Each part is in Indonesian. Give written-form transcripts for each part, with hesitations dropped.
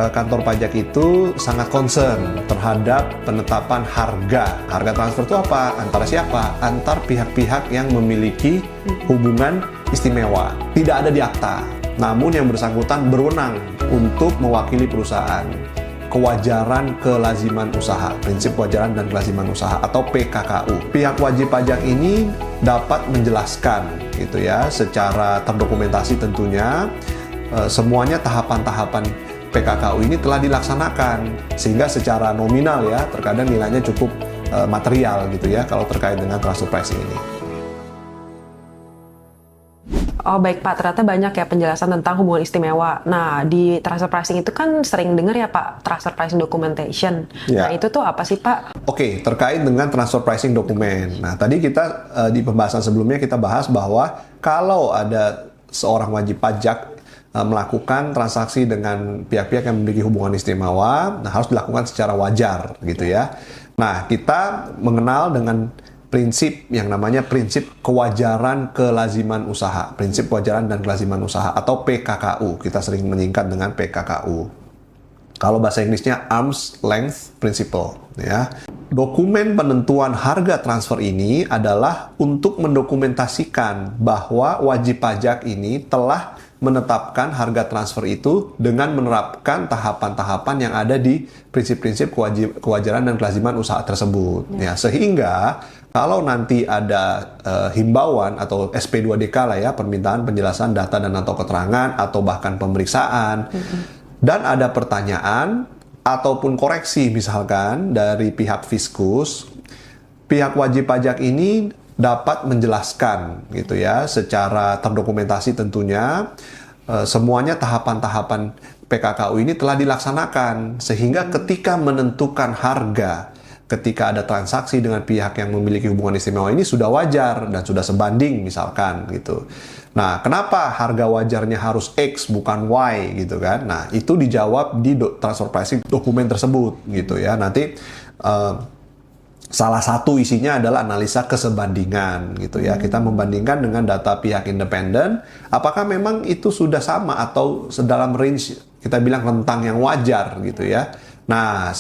kantor pajak itu sangat concern terhadap penetapan harga. Harga transfer itu apa? Antara siapa? Antar pihak-pihak yang memiliki hubungan istimewa. Tidak ada di akta. Namun yang bersangkutan berwenang untuk mewakili perusahaan. Kewajaran kelaziman usaha, prinsip kewajaran dan kelaziman usaha atau PKKU. Pihak wajib pajak ini dapat menjelaskan gitu ya, secara terdokumentasi tentunya semuanya tahapan-tahapan PKKU ini telah dilaksanakan, sehingga secara nominal ya terkadang nilainya cukup material gitu ya kalau terkait dengan transfer pricing ini. Oh baik Pak, ternyata banyak ya penjelasan tentang hubungan istimewa. Nah di transfer pricing itu kan sering dengar ya Pak, transfer pricing documentation. Ya. Nah itu tuh apa sih Pak? Oke, terkait dengan transfer pricing dokumen. Nah tadi kita di pembahasan sebelumnya kita bahas bahwa kalau ada seorang wajib pajak melakukan transaksi dengan pihak-pihak yang memiliki hubungan istimewa, nah harus dilakukan secara wajar gitu ya. Nah kita mengenal dengan prinsip yang namanya prinsip kewajaran kelaziman usaha, prinsip kewajaran dan kelaziman usaha atau PKKU. Kita sering menyingkat dengan PKKU. Kalau bahasa Inggrisnya Arm's Length Principle ya. Dokumen penentuan harga transfer ini adalah untuk mendokumentasikan bahwa wajib pajak ini telah menetapkan harga transfer itu dengan menerapkan tahapan-tahapan yang ada di prinsip-prinsip kewajaran dan kelaziman usaha tersebut. Ya, sehingga kalau nanti ada himbauan atau SP2DK lah ya, permintaan penjelasan data dan atau keterangan atau bahkan pemeriksaan, dan ada pertanyaan ataupun koreksi misalkan dari pihak Fiskus, pihak wajib pajak ini dapat menjelaskan gitu ya, secara terdokumentasi tentunya semuanya tahapan-tahapan PKKU ini telah dilaksanakan, sehingga ketika menentukan harga, ketika ada transaksi dengan pihak yang memiliki hubungan istimewa ini sudah wajar dan sudah sebanding misalkan gitu. Nah, kenapa harga wajarnya harus X bukan Y gitu kan? Nah, itu dijawab di transfer pricing dokumen tersebut gitu ya. Nanti salah satu isinya adalah analisa kesebandingan gitu ya. Kita membandingkan dengan data pihak independen, apakah memang itu sudah sama atau dalam range kita bilang rentang yang wajar gitu ya. Nah,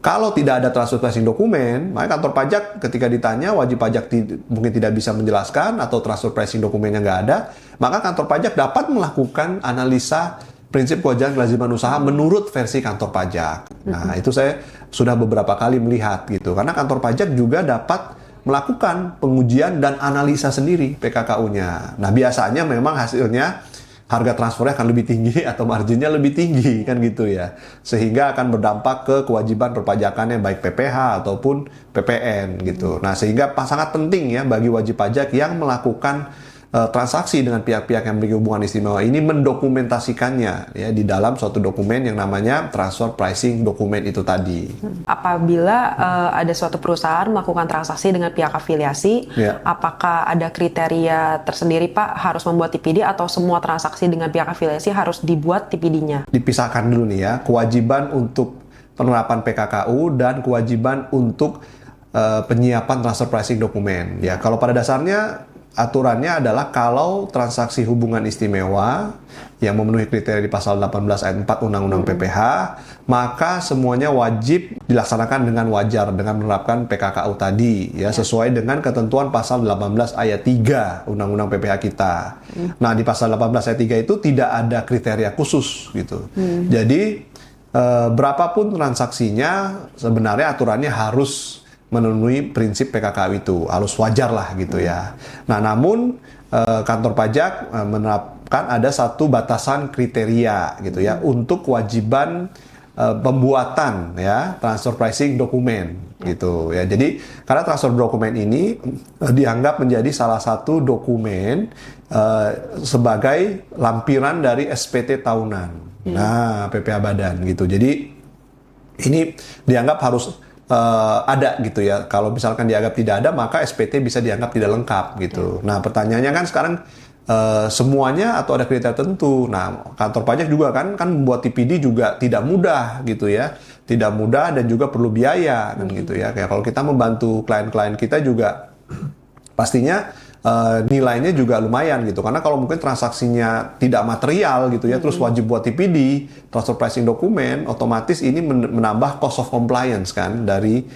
kalau tidak ada transfer pricing dokumen, maka kantor pajak ketika ditanya wajib pajak mungkin tidak bisa menjelaskan atau transfer pricing dokumennya nggak ada, maka kantor pajak dapat melakukan analisa prinsip kewajaran kelaziman usaha menurut versi kantor pajak. Nah, itu saya sudah beberapa kali melihat gitu, karena kantor pajak juga dapat melakukan pengujian dan analisa sendiri PKKU-nya. Nah, biasanya memang hasilnya harga transfernya akan lebih tinggi atau marginnya lebih tinggi kan gitu ya, sehingga akan berdampak ke kewajiban perpajakannya baik PPh ataupun PPN gitu. Nah, sehingga sangat penting ya bagi wajib pajak yang melakukan transaksi dengan pihak-pihak yang memiliki hubungan istimewa ini mendokumentasikannya ya di dalam suatu dokumen yang namanya transfer pricing dokumen itu tadi. Apabila ada suatu perusahaan melakukan transaksi dengan pihak afiliasi, apakah ada kriteria tersendiri Pak harus membuat TPD atau semua transaksi dengan pihak afiliasi harus dibuat TPD-nya? Dipisahkan dulu nih ya, kewajiban untuk penerapan PKKU dan kewajiban untuk penyiapan transfer pricing dokumen. Ya, kalau pada dasarnya aturannya adalah kalau transaksi hubungan istimewa yang memenuhi kriteria di pasal 18 ayat 4 Undang-Undang PPh, maka semuanya wajib dilaksanakan dengan wajar dengan menerapkan PKKU tadi ya, sesuai dengan ketentuan pasal 18 ayat 3 Undang-Undang PPh kita. Nah, di pasal 18 ayat 3 itu tidak ada kriteria khusus gitu. Jadi berapapun transaksinya sebenarnya aturannya harus memenuhi prinsip PKKU itu, harus wajar lah gitu ya. Nah, namun kantor pajak menerapkan ada satu batasan kriteria gitu ya untuk kewajiban pembuatan ya transfer pricing dokumen gitu ya. Jadi karena transfer dokumen ini dianggap menjadi salah satu dokumen sebagai lampiran dari SPT tahunan. Nah, PPh badan gitu. Jadi ini dianggap harus ada gitu ya. Kalau misalkan dianggap tidak ada, maka SPT bisa dianggap tidak lengkap gitu. Nah, pertanyaannya kan sekarang semuanya atau ada kriteria tertentu. Nah, kantor pajak juga kan membuat TPD juga tidak mudah gitu ya. Tidak mudah dan juga perlu biaya kan gitu ya. Kayak kalau kita membantu klien-klien kita juga pastinya nilainya juga lumayan gitu. Karena kalau mungkin transaksinya tidak material gitu ya, terus wajib buat TPD, transfer pricing dokumen, otomatis ini menambah cost of compliance kan dari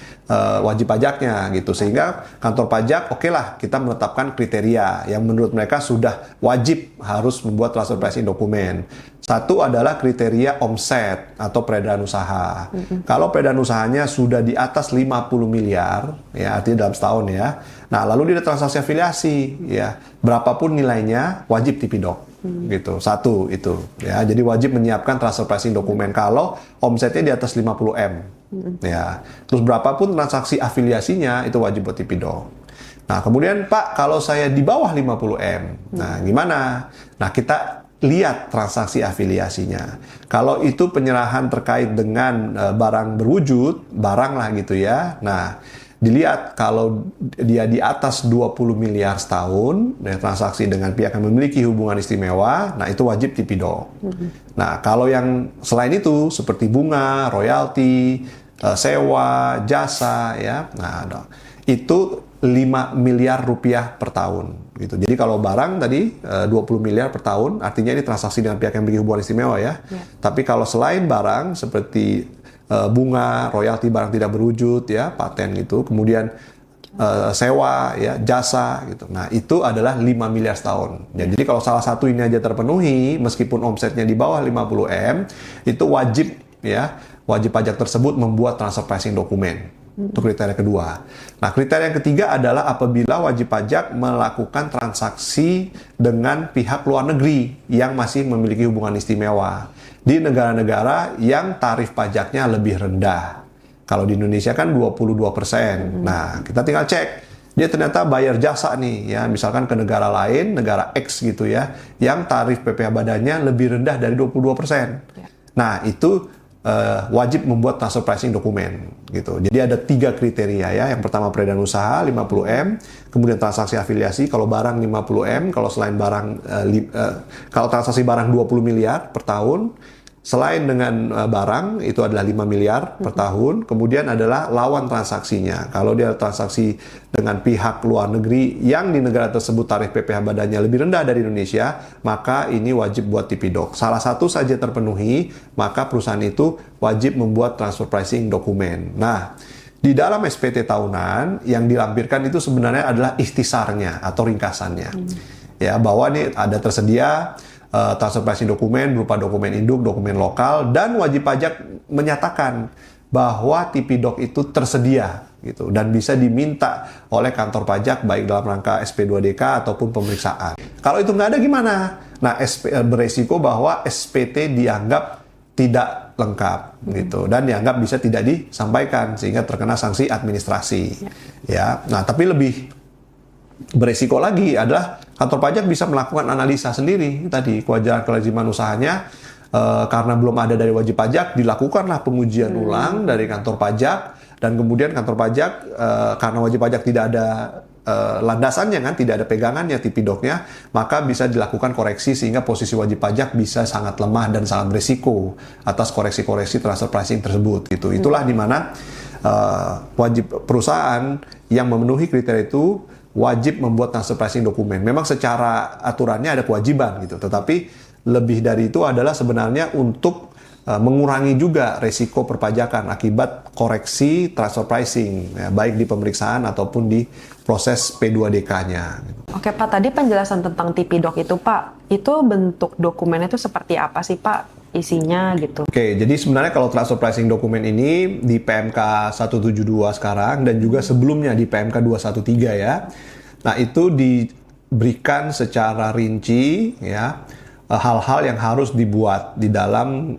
wajib pajaknya gitu. Sehingga kantor pajak oke lah kita menetapkan kriteria yang menurut mereka sudah wajib harus membuat transfer pricing dokumen. Satu adalah kriteria omset atau peredaran usaha. Kalau peredaran usahanya sudah di atas 50 miliar, ya artinya dalam setahun ya. Nah, lalu dia ada transaksi afiliasi, ya berapapun nilainya wajib TP-Doc, gitu. Satu itu, ya. Jadi wajib menyiapkan transfer pricing dokumen kalau omsetnya di atas 50 M, ya. Terus berapapun transaksi afiliasinya itu wajib buat TP-Doc. Nah, kemudian Pak, kalau saya di bawah 50 M, nah gimana? Nah, kita lihat transaksi afiliasinya. Kalau itu penyerahan terkait dengan barang berwujud, barang lah gitu ya. Nah, dilihat kalau dia di atas 20 miliar setahun, transaksi dengan pihak yang memiliki hubungan istimewa, nah itu wajib TP-Doc. Nah, kalau yang selain itu seperti bunga, royalti, sewa, jasa ya. Nah, itu 5 miliar rupiah per tahun gitu. Jadi kalau barang tadi 20 miliar per tahun, artinya ini transaksi dengan pihak yang memiliki hubungan istimewa ya. Tapi kalau selain barang seperti bunga, royalti barang tidak berwujud ya, paten gitu, kemudian sewa ya, jasa gitu. Nah, itu adalah 5 miliar setahun. Ya, jadi kalau salah satu ini aja terpenuhi meskipun omsetnya di bawah 50 M, itu wajib ya, wajib pajak tersebut membuat transfer pricing dokumen. Itu kriteria kedua. Nah, kriteria yang ketiga adalah apabila wajib pajak melakukan transaksi dengan pihak luar negeri yang masih memiliki hubungan istimewa di negara-negara yang tarif pajaknya lebih rendah. Kalau di Indonesia kan 22%. Nah, kita tinggal cek. Dia ternyata bayar jasa nih, ya misalkan ke negara lain, negara X gitu ya, yang tarif PPh badannya lebih rendah dari 22%. Nah, itu wajib membuat transfer pricing dokumen gitu. Jadi ada 3 kriteria ya. Yang pertama peredaran usaha 50 M, kemudian transaksi afiliasi kalau barang 50 M, kalau selain barang kalau transaksi barang 20 miliar per tahun. Selain dengan barang itu adalah 5 miliar per tahun, kemudian adalah lawan transaksinya. Kalau dia transaksi dengan pihak luar negeri yang di negara tersebut tarif PPh badannya lebih rendah dari Indonesia, maka ini wajib buat TP-Doc. Salah satu saja terpenuhi, maka perusahaan itu wajib membuat transfer pricing dokumen. Nah, di dalam SPT tahunan yang dilampirkan itu sebenarnya adalah ikhtisarnya atau ringkasannya. Ya, bahwa ini ada tersedia transfer pricing dokumen berupa dokumen induk, dokumen lokal, dan wajib pajak menyatakan bahwa TP-Doc itu tersedia gitu dan bisa diminta oleh kantor pajak baik dalam rangka SP2DK ataupun pemeriksaan. Kalau itu nggak ada gimana? Nah, beresiko bahwa SPT dianggap tidak lengkap gitu dan dianggap bisa tidak disampaikan sehingga terkena sanksi administrasi. Ya. Nah, tapi lebih beresiko lagi adalah kantor pajak bisa melakukan analisa sendiri tadi kewajiban usahanya karena belum ada dari wajib pajak, dilakukanlah pengujian ulang dari kantor pajak dan kemudian kantor pajak karena wajib pajak tidak ada landasannya kan, tidak ada pegangannya TP-Doc-nya, maka bisa dilakukan koreksi sehingga posisi wajib pajak bisa sangat lemah dan sangat beresiko atas koreksi-koreksi transfer pricing tersebut gitu. Itulah di mana wajib perusahaan yang memenuhi kriteria itu wajib membuat transfer pricing dokumen. Memang secara aturannya ada kewajiban gitu, tetapi lebih dari itu adalah sebenarnya untuk mengurangi juga resiko perpajakan akibat koreksi transfer pricing, ya, baik di pemeriksaan ataupun di proses P2DK-nya. Oke Pak, tadi penjelasan tentang TP-Doc itu Pak, itu bentuk dokumennya itu seperti apa sih Pak? Isinya gitu. Oke, jadi sebenarnya kalau transfer pricing dokumen ini di PMK 172 sekarang dan juga sebelumnya di PMK 213 ya. Nah, itu diberikan secara rinci ya hal-hal yang harus dibuat di dalam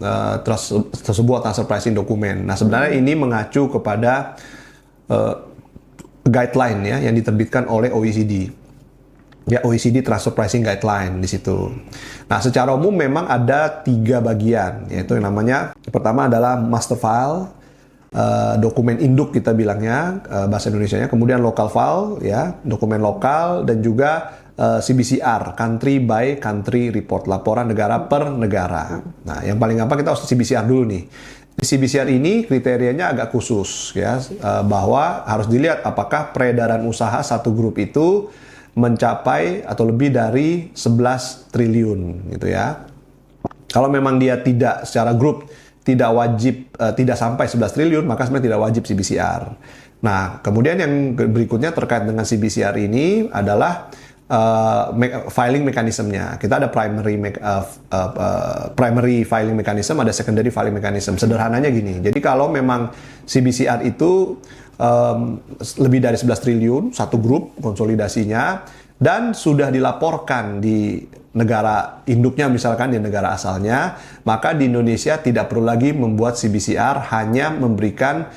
sebuah transfer pricing dokumen. Nah, sebenarnya ini mengacu kepada guideline ya yang diterbitkan oleh OECD. Ya, OECD Transfer Pricing Guideline di situ. Nah, secara umum memang ada 3 bagian, yaitu yang namanya pertama adalah master file, dokumen induk kita bilangnya bahasa Indonesianya, kemudian local file ya, dokumen lokal, dan juga CBCR, country by country report, laporan negara per negara. Nah, yang paling gampang kita harus CBCR dulu nih. Di CBCR ini kriterianya agak khusus ya, bahwa harus dilihat apakah peredaran usaha satu grup itu mencapai atau lebih dari 11 triliun gitu ya. Kalau memang dia tidak secara grup tidak wajib, tidak sampai 11 triliun, maka sebenarnya tidak wajib CBCR. Nah, kemudian yang berikutnya terkait dengan CBCR ini adalah filing mekanismenya. Kita ada primary filing mechanism, ada secondary filing mechanism. Sederhananya gini, jadi kalau memang CBCR itu lebih dari 11 triliun, satu grup konsolidasinya, dan sudah dilaporkan di negara induknya, misalkan di negara asalnya, maka di Indonesia tidak perlu lagi membuat CBCR, hanya memberikan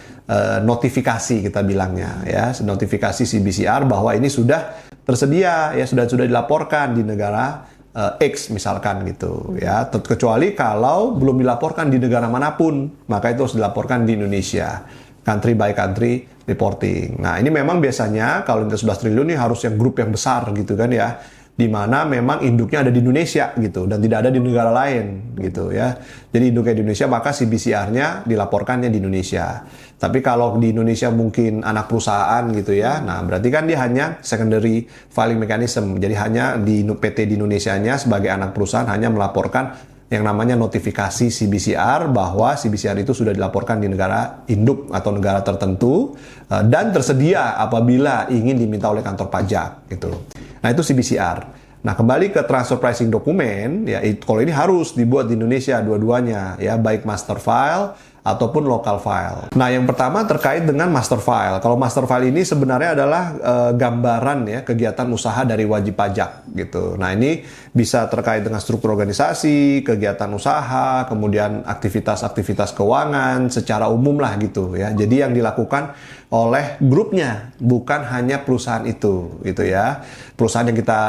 notifikasi, kita bilangnya ya, notifikasi CBCR bahwa ini sudah tersedia ya, sudah dilaporkan di negara X misalkan gitu ya. Kecuali kalau belum dilaporkan di negara manapun, maka itu harus dilaporkan di Indonesia, country by country reporting. Nah, ini memang biasanya kalau 11 triliun ini harus yang grup yang besar gitu kan ya, di mana memang induknya ada di Indonesia gitu dan tidak ada di negara lain gitu ya. Jadi induknya di Indonesia, maka CBCR-nya dilaporkannya di Indonesia. Tapi kalau di Indonesia mungkin anak perusahaan gitu ya, nah berarti kan dia hanya secondary filing mechanism. Jadi hanya di PT di Indonesianya sebagai anak perusahaan hanya melaporkan yang namanya notifikasi CBCR bahwa CBCR itu sudah dilaporkan di negara induk atau negara tertentu dan tersedia apabila ingin diminta oleh kantor pajak gitu. Nah, itu CBCR. Nah, kembali ke transfer pricing dokumen, ya kalau ini harus dibuat di Indonesia dua-duanya, ya baik master file ataupun local file. Nah, yang pertama terkait dengan master file. Kalau master file ini sebenarnya adalah gambaran ya kegiatan usaha dari wajib pajak gitu. Nah, ini bisa terkait dengan struktur organisasi, kegiatan usaha, kemudian aktivitas-aktivitas keuangan secara umum lah gitu ya. Jadi yang dilakukan oleh grupnya, bukan hanya perusahaan itu gitu ya. Perusahaan yang kita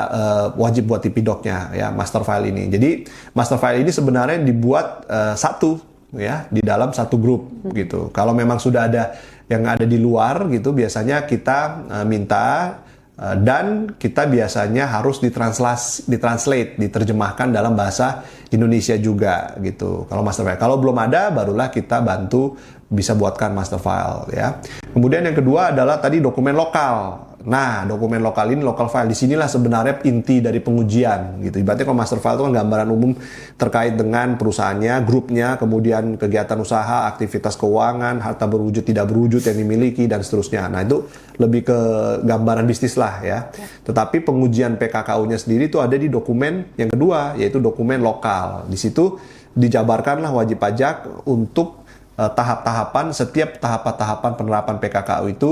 wajib buat Tipidoknya ya, master file ini. Jadi master file ini sebenarnya dibuat satu ya di dalam satu grup gitu. Kalau memang sudah ada yang ada di luar gitu, biasanya kita minta dan kita biasanya harus ditranslate, diterjemahkan dalam bahasa Indonesia juga gitu. Kalau master file, kalau belum ada, barulah kita bantu bisa buatkan master file ya. Kemudian yang kedua adalah tadi dokumen lokal. Nah, dokumen lokal ini, local file, disinilah sebenarnya inti dari pengujian gitu. Ibaratnya kalau master file itu kan gambaran umum terkait dengan perusahaannya, grupnya, kemudian kegiatan usaha, aktivitas keuangan, harta berwujud, tidak berwujud yang dimiliki, dan seterusnya. Nah, itu lebih ke gambaran bisnis lah ya. Tetapi pengujian PKKU-nya sendiri itu ada di dokumen yang kedua, yaitu dokumen lokal. Di situ dijabarkanlah wajib pajak untuk tahap-tahapan, setiap tahapan penerapan PKKU itu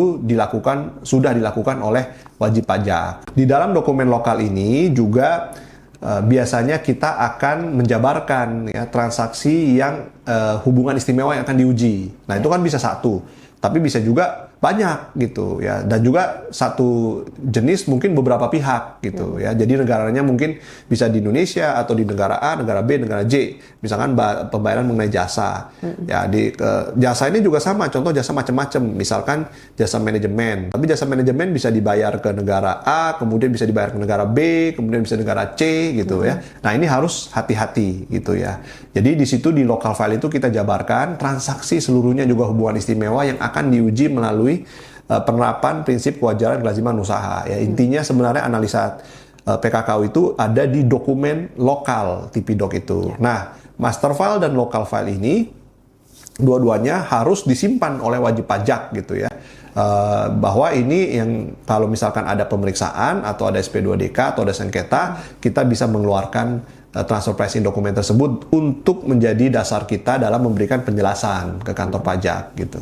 sudah dilakukan oleh wajib pajak. Di dalam dokumen lokal ini juga biasanya kita akan menjabarkan ya transaksi yang hubungan istimewa yang akan diuji. Nah, itu kan bisa satu, tapi bisa juga banyak gitu ya, dan juga satu jenis mungkin beberapa pihak gitu ya. Jadi negaranya mungkin bisa di Indonesia atau di negara A, negara B, negara J. Misalkan pembayaran mengenai jasa. Ya, jasa ini juga sama, contoh jasa macam-macam. Misalkan jasa manajemen. Tapi jasa manajemen bisa dibayar ke negara A, kemudian bisa dibayar ke negara B, kemudian bisa negara C gitu ya. Nah, ini harus hati-hati gitu ya. Jadi di situ di local file itu kita jabarkan transaksi seluruhnya juga hubungan istimewa yang akan diuji melalui penerapan prinsip kewajaran kelaziman usaha ya. Intinya sebenarnya analisa PKKU itu ada di dokumen lokal Tipidok itu. Nah, master file dan local file ini dua-duanya harus disimpan oleh wajib pajak gitu ya. Bahwa ini yang kalau misalkan ada pemeriksaan atau ada SP2DK atau ada sengketa, kita bisa mengeluarkan transfer pricing dokumen tersebut untuk menjadi dasar kita dalam memberikan penjelasan ke kantor pajak gitu.